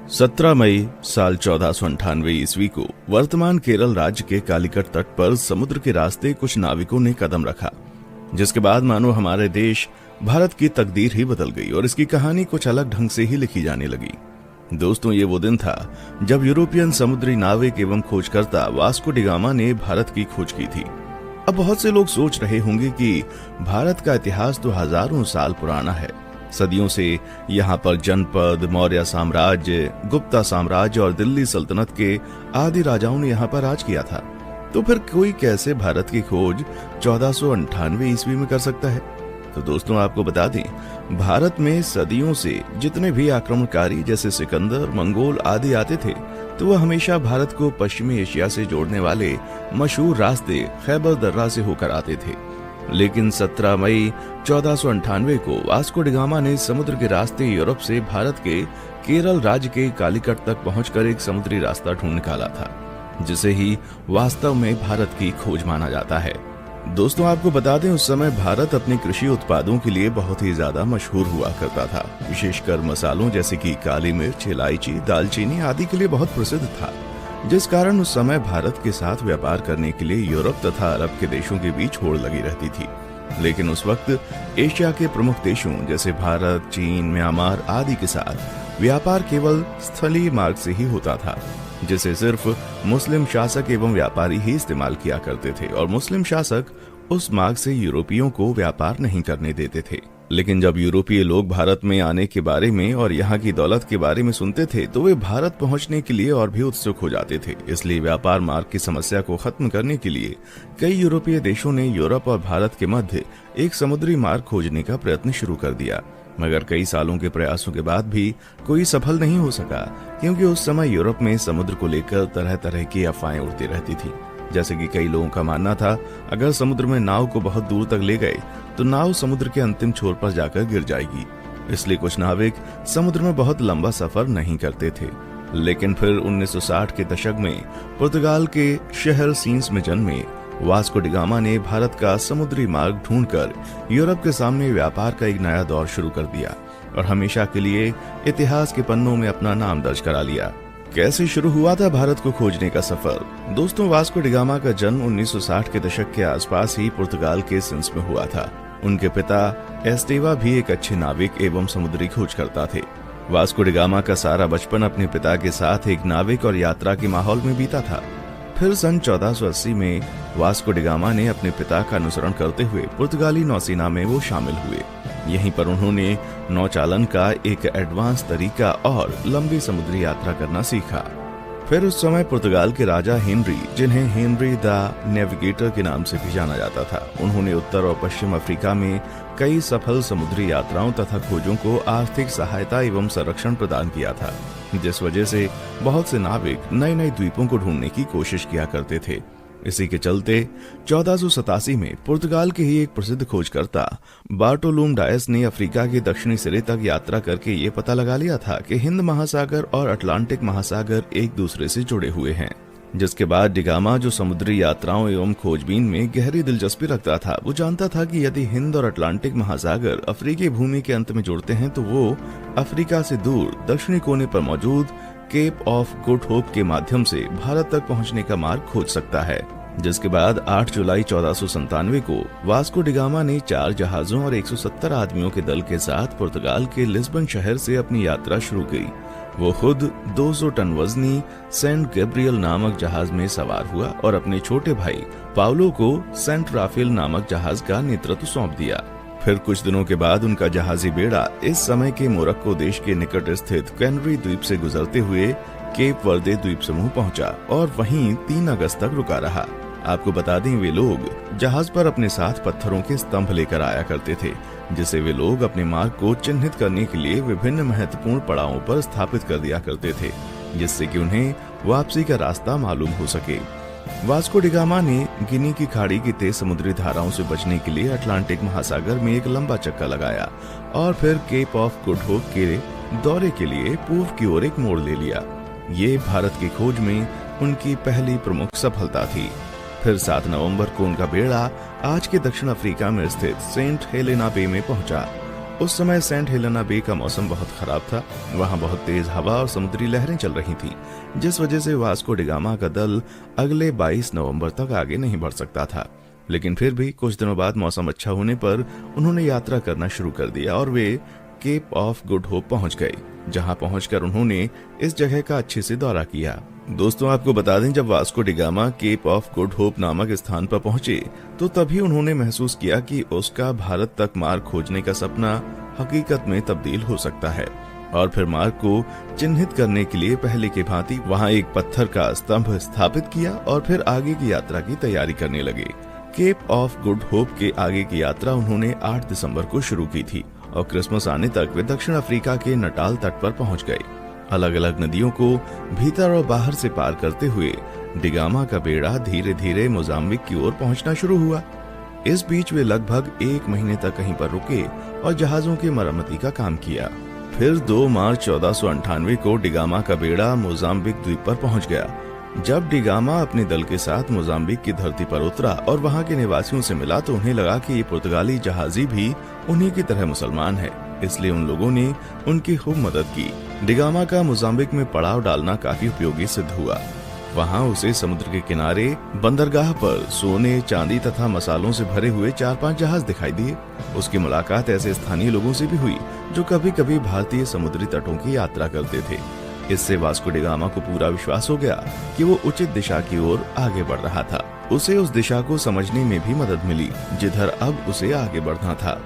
17 मई साल 1498 ईस्वी को वर्तमान केरल राज्य के कालीकट तट पर समुद्र के रास्ते कुछ नाविकों ने कदम रखा, जिसके बाद मानो हमारे देश भारत की तकदीर ही बदल गई और इसकी कहानी कुछ अलग ढंग से ही लिखी जाने लगी। दोस्तों, ये वो दिन था जब यूरोपियन समुद्री नाविक एवं खोजकर्ता वास्को डी गामा ने भारत की खोज की थी। अब बहुत से लोग सोच रहे होंगे कि भारत का इतिहास तो हजारों साल पुराना है। सदियों से यहाँ पर जनपद, मौर्य साम्राज्य, गुप्ता साम्राज्य और दिल्ली सल्तनत के आदि राजाओं ने यहाँ पर राज किया था। तो फिर कोई कैसे भारत की खोज 1498 ईस्वी में कर सकता है? तो दोस्तों, आपको बता दें, भारत में सदियों से जितने भी आक्रमणकारी जैसे सिकंदर, मंगोल आदि आते थे, तो वह हमेशा भारत को पश्चिमी एशिया से जोड़ने वाले मशहूर रास्ते खैबर दर्रा से होकर आते थे। लेकिन 17 मई 1498 को वास्को डी गामा ने समुद्र के रास्ते यूरोप से भारत के केरल राज्य के कालीकट तक पहुंचकर एक समुद्री रास्ता ढूंढ निकाला था, जिसे ही वास्तव में भारत की खोज माना जाता है। दोस्तों, आपको बता दें, उस समय भारत अपने कृषि उत्पादों के लिए बहुत ही ज्यादा मशहूर हुआ करता था। विशेषकर मसालों जैसे कि काली मिर्च, इलायची, दालचीनी आदि के लिए बहुत प्रसिद्ध था, जिस कारण उस समय भारत के साथ व्यापार करने के लिए यूरोप तथा अरब के देशों के बीच होड़ लगी रहती थी। लेकिन उस वक्त एशिया के प्रमुख देशों जैसे भारत, चीन, म्यांमार आदि के साथ व्यापार केवल स्थलीय मार्ग से ही होता था, जिसे सिर्फ मुस्लिम शासक एवं व्यापारी ही इस्तेमाल किया करते थे और मुस्लिम शासक उस मार्ग से यूरोपियों को व्यापार नहीं करने देते थे। लेकिन जब यूरोपीय लोग भारत में आने के बारे में और यहाँ की दौलत के बारे में सुनते थे, तो वे भारत पहुँचने के लिए और भी उत्सुक हो जाते थे। इसलिए व्यापार मार्ग की समस्या को खत्म करने के लिए कई यूरोपीय देशों ने यूरोप और भारत के मध्य एक समुद्री मार्ग खोजने का प्रयत्न शुरू कर दिया। मगर कई सालों के प्रयासों के बाद भी कोई सफल नहीं हो सका, क्योंकि उस समय यूरोप में समुद्र को लेकर तरह तरह की अफवाहें उड़ती रहती थी। जैसे कि कई लोगों का मानना था, अगर समुद्र में नाव को बहुत दूर तक ले गए तो नाव समुद्र के अंतिम छोर पर जाकर गिर जाएगी। इसलिए कुछ नाविक समुद्र में बहुत लंबा सफर नहीं करते थे। लेकिन फिर 1960 के दशक में पुर्तगाल के शहर सीन्स में जन्मे वास्को डी गामा ने भारत का समुद्री मार्ग ढूंढकर यूरोप के सामने व्यापार का एक नया दौर शुरू कर दिया और हमेशा के लिए इतिहास के पन्नों में अपना नाम दर्ज करा लिया। कैसे शुरू हुआ था भारत को खोजने का सफर? दोस्तों, वास्को डी गामा का जन्म 1960 के दशक के आसपास ही पुर्तगाल के सिंस में हुआ था। उनके पिता एस्टेवा भी एक अच्छे नाविक एवं समुद्री खोजकर्ता थे। वास्को डी गामा का सारा बचपन अपने पिता के साथ एक नाविक और यात्रा के माहौल में बीता था। फिर सन 1480 में वास्को डी गामा ने अपने पिता का अनुसरण करते हुए पुर्तगाली नौसेना में वो शामिल हुए। यहीं पर उन्होंने नौचालन का एक एडवांस तरीका और लंबी समुद्री यात्रा करना सीखा। फिर उस समय पुर्तगाल के राजा हेनरी, जिन्हें हेनरी द नेविगेटर के नाम से भी जाना जाता था, उन्होंने उत्तर और पश्चिम अफ्रीका में कई सफल समुद्री यात्राओं तथा खोजों को आर्थिक सहायता एवं संरक्षण प्रदान किया था, जिस वजह से बहुत से नाविक नए नए द्वीपों को ढूंढने की कोशिश किया करते थे। इसी के चलते 1487 में पुर्तगाल के ही एक प्रसिद्ध खोजकर्ता बार्टोलुम डायस ने अफ्रीका के दक्षिणी सिरे तक यात्रा करके ये पता लगा लिया था कि हिंद महासागर और अटलांटिक महासागर एक दूसरे से जुड़े हुए हैं। जिसके बाद डी गामा, जो समुद्री यात्राओं एवं खोजबीन में गहरी दिलचस्पी रखता था, वो जानता था कि यदि हिंद और अटलांटिक महासागर अफ्रीकी भूमि के अंत में जुड़ते हैं तो वो अफ्रीका से दूर दक्षिणी कोने पर मौजूद केप ऑफ गुड होप के माध्यम से भारत तक पहुंचने का मार्ग खोज सकता है। जिसके बाद 8 जुलाई 1497 को वास्को डी गामा ने 4 जहाजों और 170 आदमियों के दल के साथ पुर्तगाल के लिस्बन शहर से अपनी यात्रा शुरू की। वो खुद 200 टन वजनी सेंट गैब्रियल नामक जहाज में सवार हुआ और अपने छोटे भाई पाउलो को सेंट राफेल नामक जहाज का नेतृत्व सौंप दिया। फिर कुछ दिनों के बाद उनका जहाजी बेड़ा इस समय के मोरक्को देश के निकट स्थित कैनरी द्वीप से गुजरते हुए केप वर्दे द्वीप समूह पहुंचा और वहीं 3 अगस्त तक रुका रहा। आपको बता दें, वे लोग जहाज पर अपने साथ पत्थरों के स्तंभ लेकर आया करते थे, जिसे वे लोग अपने मार्ग को चिन्हित करने के लिए विभिन्न महत्वपूर्ण पड़ावों पर स्थापित कर दिया करते थे, जिससे कि उन्हें वापसी का रास्ता मालूम हो सके। वास्को डी गामा ने गिनी की खाड़ी की तेज समुद्री धाराओं से बचने के लिए अटलांटिक महासागर में एक लंबा चक्का लगाया और फिर केप ऑफ गुड होप के दौरे के लिए पूर्व की ओर एक मोड़ ले लिया। ये भारत की खोज में उनकी पहली प्रमुख सफलता थी। फिर 7 नवंबर को उनका बेड़ा आज के दक्षिण अफ्रीका में स्थित सेंट हेलेना बे में पहुंचा उस समय सेंट हेलेना बे का मौसम बहुत खराब था। वहां बहुत तेज हवा और समुद्री लहरें चल रही थी, जिस वजह से वास्को डी गामा का दल अगले 22 नवंबर तक आगे नहीं बढ़ सकता था। लेकिन फिर भी कुछ दिनों बाद मौसम अच्छा होने पर उन्होंने यात्रा करना शुरू कर दिया और वे केप ऑफ गुड होप पहुंच गए, जहां पहुंचकर उन्होंने इस जगह का अच्छे से दौरा किया। दोस्तों, आपको बता दें, जब Vasco da Gama Cape of Good Hope नामक स्थान पर पहुंचे तो तभी उन्होंने महसूस किया कि उसका भारत तक मार्ग खोजने का सपना हकीकत में तब्दील हो सकता है। और फिर मार्ग को चिन्हित करने के लिए पहले की भांति वहां एक पत्थर का स्तंभ स्थापित किया और फिर आगे की यात्रा की तैयारी करने लगे। केप ऑफ गुड होप के आगे की यात्रा उन्होंने 8 दिसंबर को शुरू की थी और क्रिसमस आने तक वे दक्षिण अफ्रीका के नटाल तट पर पहुंच गए। अलग अलग नदियों को भीतर और बाहर से पार करते हुए डी गामा का बेड़ा धीरे धीरे मोजाम्बिक की ओर पहुंचना शुरू हुआ। इस बीच वे लगभग 1 महीने तक कहीं पर रुके और जहाजों की मरम्मती का काम किया। फिर 2 मार्च 1498 को डी गामा का बेड़ा मोजाम्बिक द्वीप पर पहुंच गया। जब डी गामा अपने दल के साथ मोजाम्बिक की धरती पर उतरा और वहां के निवासियों से मिला तो उन्हें लगा कि ये पुर्तगाली जहाजी भी उन्हीं की तरह मुसलमान है, इसलिए उन लोगों ने उनकी खूब मदद की। डी गामा का मोजाम्बिक में पड़ाव डालना काफी उपयोगी सिद्ध हुआ। वहां उसे समुद्र के किनारे बंदरगाह पर सोने, चांदी तथा मसालों से भरे हुए 4-5 जहाज दिखाई दिए। उसकी मुलाकात ऐसे स्थानीय लोगों से भी हुई जो कभी कभी भारतीय समुद्री तटों की यात्रा करते थे। इससे वास्को डी गामा को पूरा विश्वास हो गया कि वो उचित दिशा की ओर आगे बढ़ रहा था। उसे उस दिशा को समझने में भी मदद मिली जिधर अब उसे आगे बढ़ना था।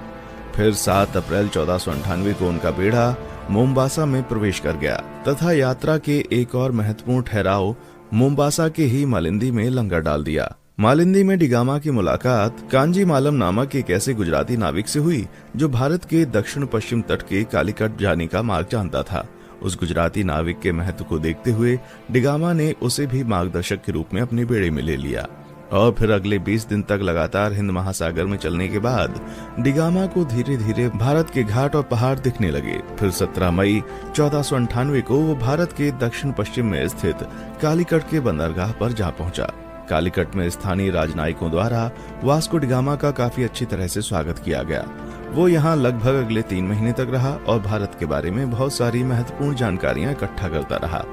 फिर 7 अप्रैल 1498 को उनका बेड़ा मोम्बासा में प्रवेश कर गया तथा यात्रा के एक और महत्वपूर्ण ठहराव मोम्बासा के ही मालिंदी में लंगर डाल दिया। मालिंदी में डी गामा की मुलाकात कांजी मालम नामक एक ऐसे गुजराती नाविक से हुई जो भारत के दक्षिण पश्चिम तट के कालीकट जाने का मार्ग जानता था। उस गुजराती नाविक के महत्व को देखते हुए डी गामा ने उसे भी मार्गदर्शक के रूप में अपने बेड़े में ले लिया और फिर अगले 20 दिन तक लगातार हिंद महासागर में चलने के बाद डी गामा को धीरे धीरे भारत के घाट और पहाड़ दिखने लगे। फिर 17 मई 1498 को वो भारत के दक्षिण पश्चिम में स्थित कालीकट के बंदरगाह पर जा पहुंचा। कालीकट में स्थानीय राजनयिकों द्वारा वास्को डी गामा का काफी अच्छी तरह से स्वागत किया गया। वो यहाँ लगभग अगले 3 महीने तक रहा और भारत के बारे में बहुत सारी महत्वपूर्ण जानकारियां इकट्ठा करता रहा।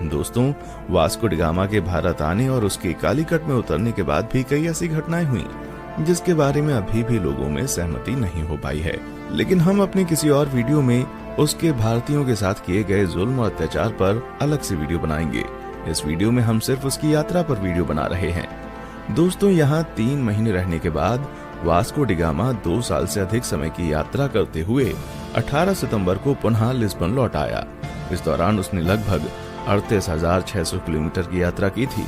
दोस्तों, वास्को डी गामा के भारत आने और उसके कालीकट में उतरने के बाद भी कई ऐसी घटनाएं हुई जिसके बारे में अभी भी लोगों में सहमति नहीं हो पाई है। लेकिन हम अपने किसी और वीडियो में उसके भारतीयों के साथ किए गए जुल्म और अत्याचार पर अलग से वीडियो बनाएंगे। इस वीडियो में हम सिर्फ उसकी यात्रा पर वीडियो बना रहे हैं। दोस्तों, यहाँ 3 महीने रहने के बाद वास्को डी गामा 2 साल से अधिक समय की यात्रा करते हुए 18 सितंबर को पुनः लिस्बन लौट आया। इस दौरान उसने लगभग 38,600 किलोमीटर की यात्रा की थी।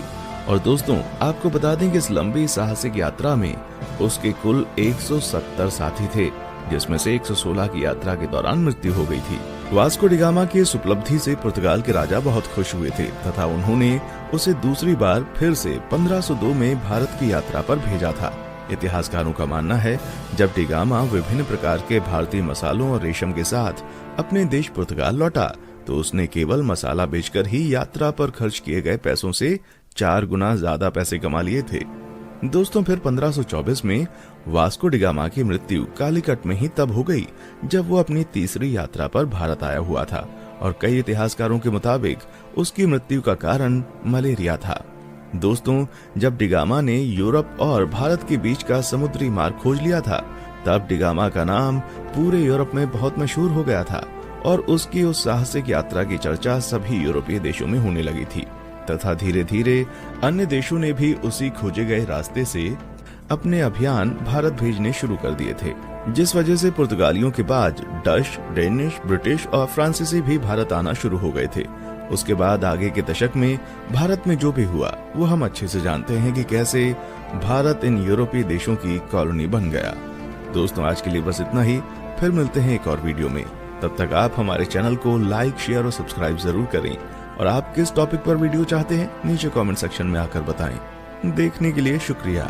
और दोस्तों, आपको बता दें कि इस लंबी साहसिक यात्रा में उसके कुल 170 साथी थे, जिसमें से 116 की यात्रा के दौरान मृत्यु हो गई थी। वास्को डी गामा की इस उपलब्धि से पुर्तगाल के राजा बहुत खुश हुए थे तथा उन्होंने उसे दूसरी बार फिर से 1502 में भारत की यात्रा पर भेजा था। इतिहासकारों का मानना है जब डी गामा विभिन्न प्रकार के भारतीय मसालों और रेशम के साथ अपने देश पुर्तगाल लौटा तो उसने केवल मसाला बेचकर ही यात्रा पर खर्च किए गए पैसों से 4 गुना ज्यादा पैसे कमा लिए थे। दोस्तों, फिर 1524 में वास्को डी गामा की मृत्यु कालीकट में ही तब हो गई जब वो अपनी तीसरी यात्रा पर भारत आया हुआ था और कई इतिहासकारों के मुताबिक उसकी मृत्यु का कारण मलेरिया था। दोस्तों, जब डी गामा ने यूरोप और भारत के बीच का समुद्री मार्ग खोज लिया था तब डी गामा का नाम पूरे यूरोप में बहुत मशहूर हो गया था और उसकी उस साहसिक यात्रा की चर्चा सभी यूरोपीय देशों में होने लगी थी तथा धीरे धीरे अन्य देशों ने भी उसी खोजे गए रास्ते से अपने अभियान भारत भेजने शुरू कर दिए थे, जिस वजह से पुर्तगालियों के बाद डच, डेनिश, ब्रिटिश और फ्रांसीसी भी भारत आना शुरू हो गए थे। उसके बाद आगे के दशक में भारत में जो भी हुआ वो हम अच्छे से जानते हैं कि कैसे भारत इन यूरोपीय देशों की कॉलोनी बन गया। दोस्तों, आज के लिए बस इतना ही। फिर मिलते हैं एक और वीडियो में। तब तक आप हमारे चैनल को लाइक, शेयर और सब्सक्राइब जरूर करें और आप किस टॉपिक पर वीडियो चाहते हैं नीचे कमेंट सेक्शन में आकर बताएं। देखने के लिए शुक्रिया।